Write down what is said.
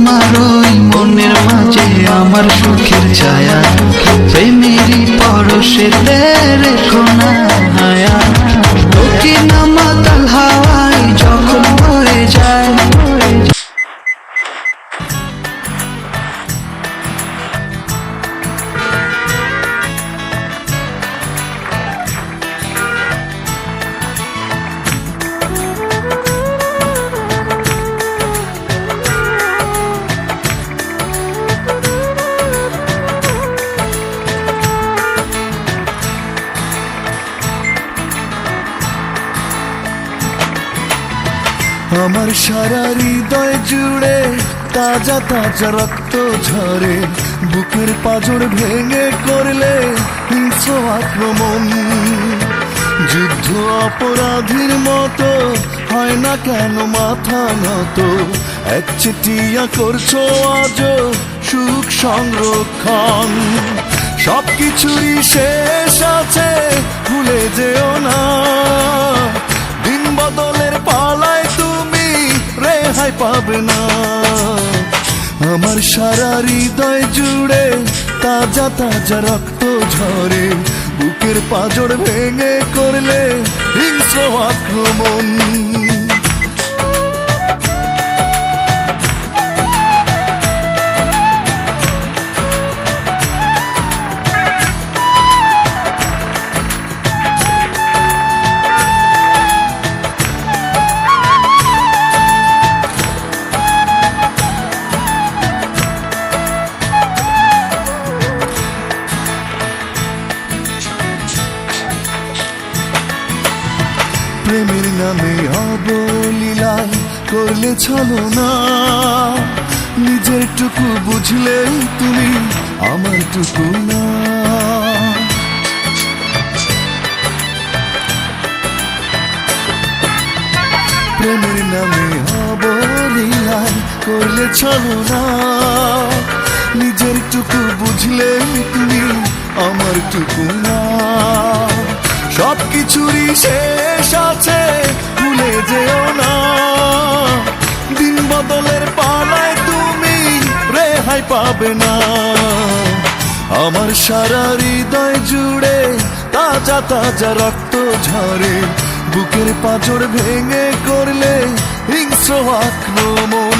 তোমার ওই মনের মাঝে আমার সুখের ছায়া, প্রেমেরই পরশেতে রেখো না হায়া। দক্ষিণ মাতাল হাওয়ায় যখন বয়ে যায়, আমার সারা হৃদয় জুড়ে তাজা তাজা রক্ত ঝরে, বুকের পাঁজর ভেঙে করলে হিংস্র আক্রমণ। যুদ্ধ অপরাধীর মতো হয় না কেন মাথা নত, একচেটিয়া করছো আজ সুখ সংরক্ষণ। সবকিছুরই শেষ আছে, ভুলে যেও না, দিন বদলের পালায় তুমি রেহাই পাবে না। আমার সারা হৃদয় জুড়ে তাজা তাজা রক্ত ঝরে, বুকের পাঁজর ভেঙে করলে হিংস্র আক্রমণ। প্রেমের নামে অবলীলায় করলে ছলনা, নিজের টুকু বুঝলে তুমি আমার টুকু না। প্রেমের নামে অবলীলায় করলে ছলনা, নিজের টুকু বুঝলে তুমি আমার টুকু না। সবকিছুরই শেষ আছে, ভুলে যেও না, দিন বদলের পালায় তুমি রেহাই পাবে না। আমার সারা হৃদয় জুড়ে তাজা তাজা রক্ত ঝরে, বুকের পাঁজর ভেঙে করলে হিংস্র আক্রমণ।